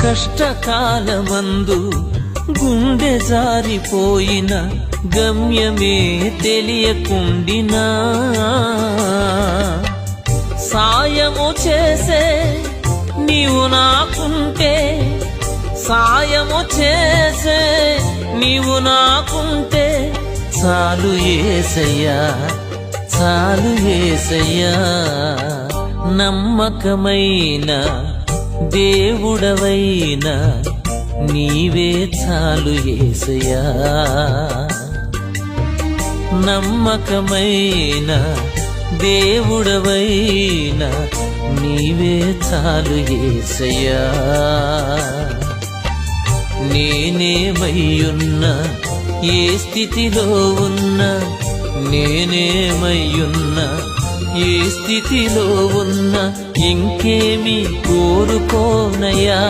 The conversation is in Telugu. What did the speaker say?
కష్టకాలమందు గుండె జారిపోయిన గమ్యమే తెలియకుండినా సాయము చేసే నీవు నాకుంటే, సాయము చేసే నీవు నాకుంటే చాలు యేసయ్యా, చాలు యేసయ్యా. నమ్మకమైన దేవుడవైనా నీవే చాలు యేసయ్యా. నమ్మకమైన దేవుడవైనా నీవే చాలు యేసయ్యా. నేనేమయ్యున్నా, ఏ స్థితిలో ఉన్నా, నేనేమయ్యున్నా, ఏ స్థితిలో ఉన్నా ఇంకేమి కోరుకోనయ్యా.